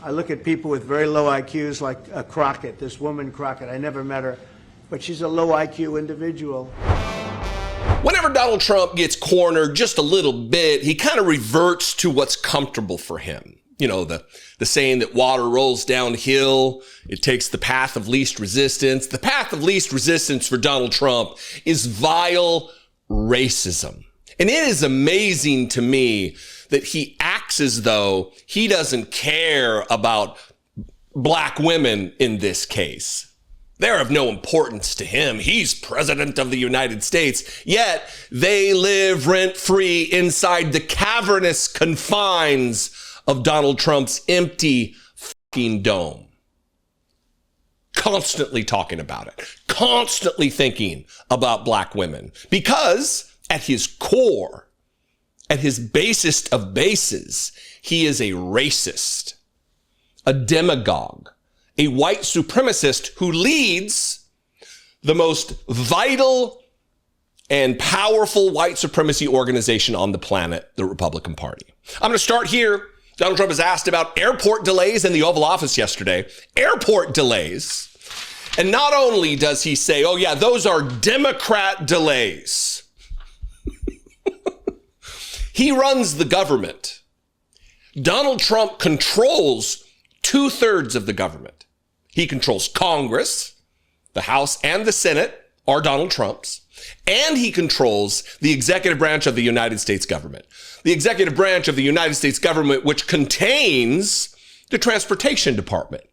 I look at people with very low IQs like Crockett, this woman Crockett. I never met her, but she's a low IQ individual. Whenever Donald Trump gets cornered just a little bit, he kind of reverts to what's comfortable for him. You know, the saying that water rolls downhill, it takes the path of least resistance. The path of least resistance for Donald Trump is vile racism. And it is amazing to me that he acts as though he doesn't care about black women in this case. They're of no importance to him. He's president of the United States, yet they live rent-free inside the cavernous confines of Donald Trump's empty fucking dome. Constantly talking about it, constantly thinking about black women, because at his core, at his basest of bases, he is a racist, a demagogue, a white supremacist who leads the most vital and powerful white supremacy organization on the planet, the Republican Party. I'm going to start here. Donald Trump was asked about airport delays in the Oval Office yesterday. Airport delays. And not only does he say, oh yeah, those are Democrat delays. He runs the government. Donald Trump controls 2/3 of the government. He controls Congress, the House and the Senate are Donald Trump's, and he controls the executive branch of the United States government. The executive branch of the United States government, which contains the Transportation Department,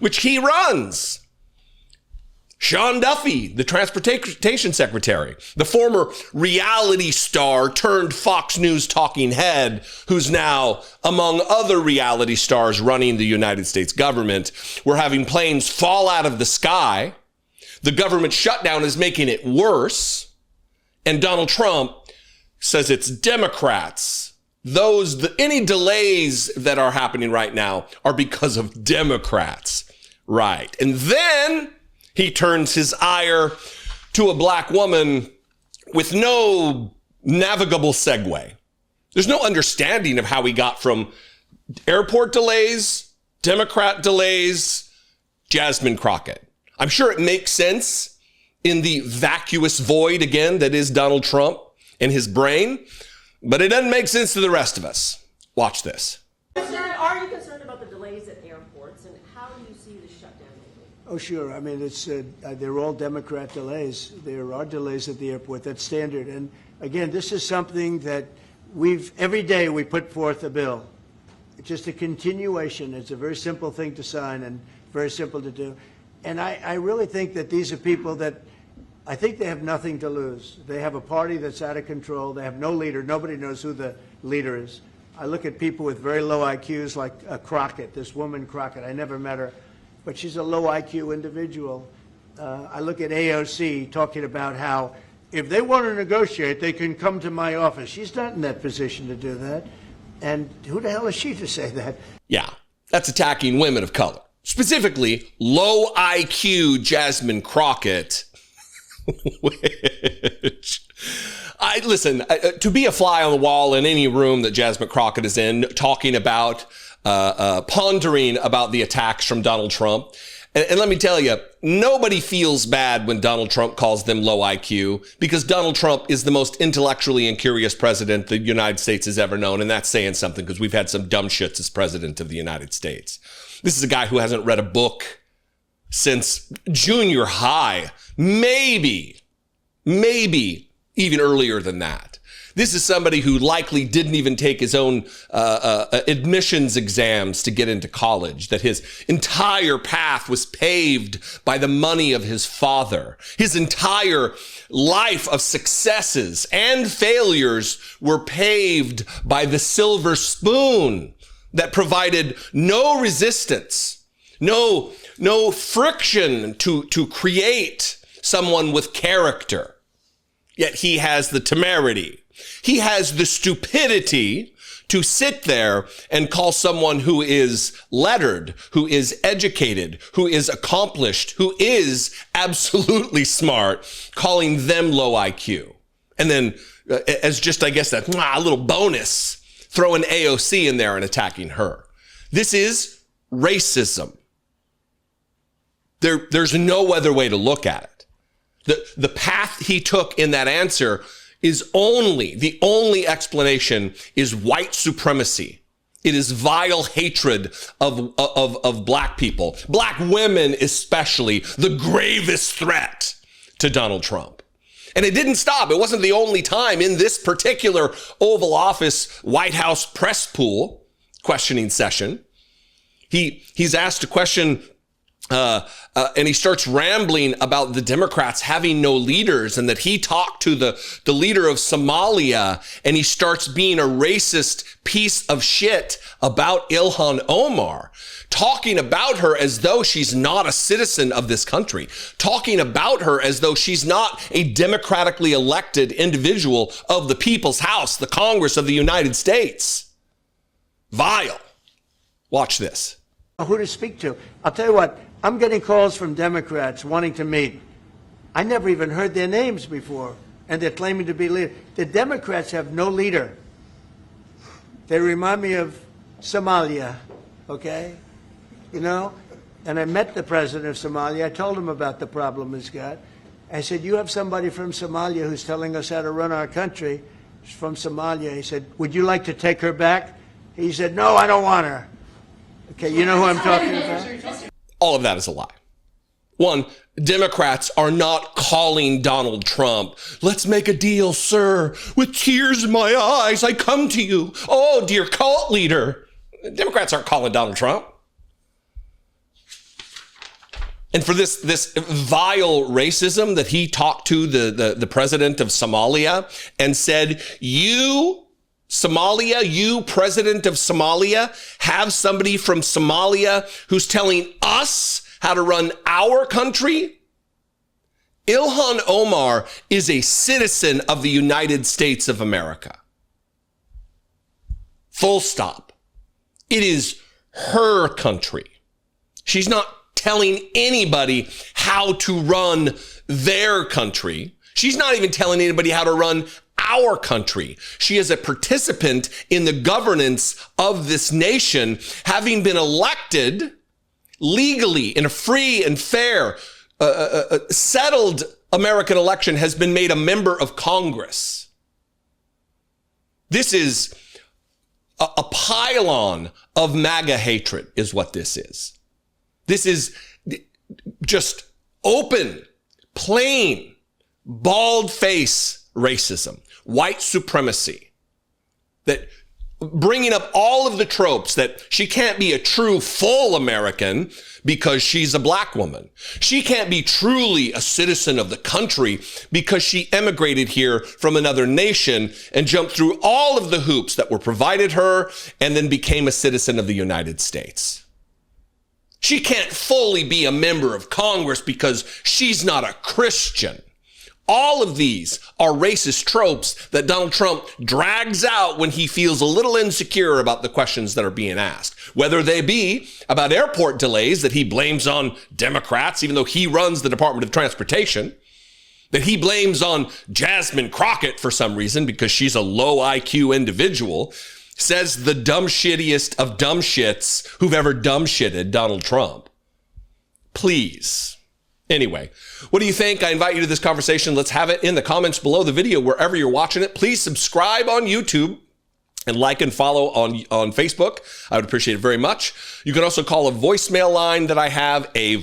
which he runs. Sean Duffy, the transportation secretary, the former reality star turned Fox News talking head, who's now, among other reality stars running the United States government. We're having planes fall out of the sky. The government shutdown is making it worse. And Donald Trump says it's Democrats. Any delays that are happening right now are because of Democrats. Right. And then he turns his ire to a black woman with no navigable segue. There's no understanding of how he got from airport delays, Democrat delays, Jasmine Crockett. I'm sure it makes sense in the vacuous void, again, that is Donald Trump and his brain, but it doesn't make sense to the rest of us. Watch this. Are you concerned about the delays at airports, and how do you see the shutdown? Oh, sure. I mean, they're all Democrat delays. There are delays at the airport. That's standard. And again, this is something that every day we put forth a bill. It's just a continuation. It's a very simple thing to sign and very simple to do. And I really think that these are people that I think they have nothing to lose. They have a party that's out of control. They have no leader. Nobody knows who the leader is. I look at people with very low IQs like Crockett, this woman Crockett. I never met her, but she's a low IQ individual. I look at AOC talking about how if they want to negotiate, they can come to my office. She's not in that position to do that. And who the hell is she to say that? Yeah, that's attacking women of color. Specifically, low IQ Jasmine Crockett, which listen, to be a fly on the wall in any room that Jasmine Crockett is in, talking about, pondering about the attacks from Donald Trump. And let me tell you, nobody feels bad when Donald Trump calls them low IQ, because Donald Trump is the most intellectually incurious president the United States has ever known. And that's saying something, because we've had some dumb shits as president of the United States. This is a guy who hasn't read a book since junior high, maybe even earlier than that. This is somebody who likely didn't even take his own admissions exams to get into college, that his entire path was paved by the money of his father. His entire life of successes and failures were paved by the silver spoon that provided no resistance, no friction to create someone with character. Yet he has the temerity. He has the stupidity to sit there and call someone who is lettered, who is educated, who is accomplished, who is absolutely smart, calling them low IQ. And then as just, I guess, that a little bonus, throwing AOC in there and attacking her. This is racism. There's no other way to look at it. The path he took in that answer is the only explanation is white supremacy. It is vile hatred of black people, black women especially, the gravest threat to Donald Trump. And it didn't stop. It wasn't the only time in this particular Oval Office White House press pool questioning session. He's asked a question and he starts rambling about the Democrats having no leaders and that he talked to the leader of Somalia and he starts being a racist piece of shit about Ilhan Omar, talking about her as though she's not a citizen of this country, talking about her as though she's not a democratically elected individual of the People's House, the Congress of the United States. Vile. Watch this. Who to speak to. I'll tell you what, I'm getting calls from Democrats wanting to meet. I never even heard their names before, and they're claiming to be leaders. The Democrats have no leader. They remind me of Somalia, okay? You know? And I met the president of Somalia. I told him about the problem he's got. I said, you have somebody from Somalia who's telling us how to run our country. She's from Somalia. He said, would you like to take her back? He said, no, I don't want her. Okay, you know who I'm talking about? All of that is a lie. One, Democrats are not calling Donald Trump. Let's make a deal, sir. With tears in my eyes, I come to you. Oh, dear cult leader. Democrats aren't calling Donald Trump. And for this vile racism that he talked to the president of Somalia and said, you, Somalia, you, president of Somalia, have somebody from Somalia who's telling us how to run our country? Ilhan Omar is a citizen of the United States of America. Full stop. It is her country. She's not telling anybody how to run their country. She's not even telling anybody how to run our country. She is a participant in the governance of this nation, having been elected legally in a free and fair, settled American election, has been made a member of Congress. This is a pylon of MAGA hatred is what this is. This is just open, plain, bald face racism, white supremacy, that bringing up all of the tropes that she can't be a true full American because she's a black woman. She can't be truly a citizen of the country because she emigrated here from another nation and jumped through all of the hoops that were provided her and then became a citizen of the United States. She can't fully be a member of Congress because she's not a Christian. All of these are racist tropes that Donald Trump drags out when he feels a little insecure about the questions that are being asked, whether they be about airport delays that he blames on Democrats, even though he runs the Department of Transportation, that he blames on Jasmine Crockett for some reason because she's a low IQ individual, says the dumb shittiest of dumb shits who've ever dumb shitted Donald Trump. Please. Anyway, what do you think? I invite you to this conversation. Let's have it in the comments below the video, wherever you're watching it. Please subscribe on YouTube and like and follow on Facebook. I would appreciate it very much. You can also call a voicemail line that I have, I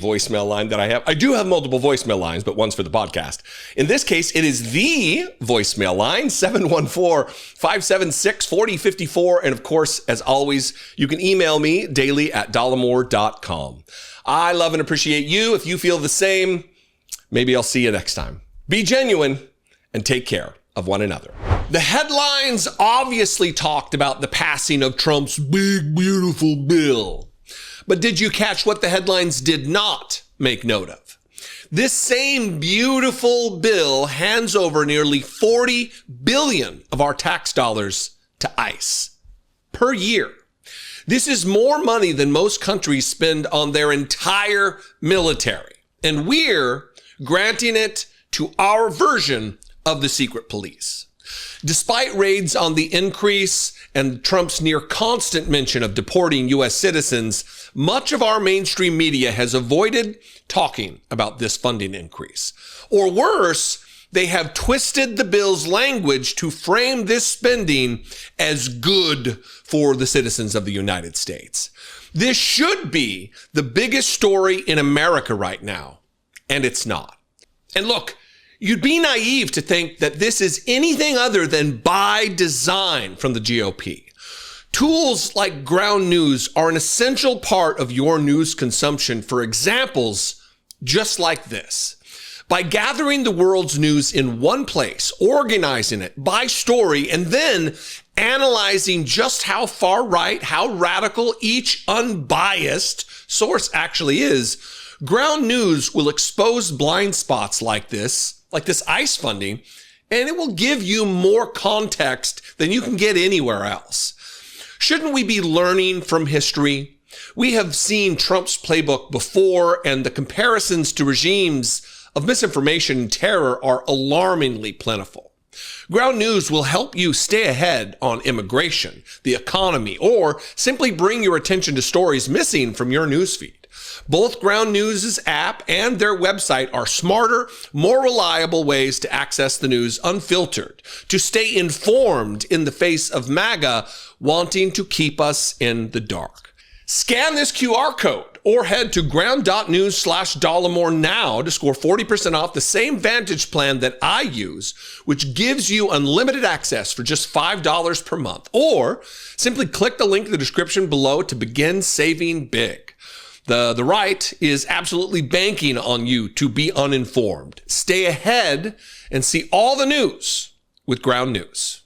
do have multiple voicemail lines, but one's for the podcast. In this case, it is the voicemail line, 714-576-4054. And of course, as always, you can email me daily at dollemore.com. I love and appreciate you. If you feel the same, maybe I'll see you next time. Be genuine and take care of one another. The headlines obviously talked about the passing of Trump's big, beautiful bill. But did you catch what the headlines did not make note of? This same beautiful bill hands over nearly 40 billion of our tax dollars to ICE per year. This is more money than most countries spend on their entire military. And we're granting it to our version of the secret police. Despite raids on the increase and Trump's near constant mention of deporting U.S. citizens, much of our mainstream media has avoided talking about this funding increase. Or worse, they have twisted the bill's language to frame this spending as good for the citizens of the United States. This should be the biggest story in America right now, and it's not. And look, you'd be naive to think that this is anything other than by design from the GOP. Tools like ground news are an essential part of your news consumption for examples just like this. By gathering the world's news in one place, organizing it by story, and then analyzing just how far right, how radical each unbiased source actually is, ground news will expose blind spots like this ICE funding, and it will give you more context than you can get anywhere else. Shouldn't we be learning from history? We have seen Trump's playbook before, and the comparisons to regimes of misinformation and terror are alarmingly plentiful. Ground news will help you stay ahead on immigration, the economy, or simply bring your attention to stories missing from your newsfeed. Both Ground News' app and their website are smarter, more reliable ways to access the news unfiltered, to stay informed in the face of MAGA wanting to keep us in the dark. Scan this QR code or head to ground.news/Dollemore now to score 40% off the same Vantage plan that I use, which gives you unlimited access for just $5 per month. Or simply click the link in the description below to begin saving big. The right is absolutely banking on you to be uninformed. Stay ahead and see all the news with Ground News.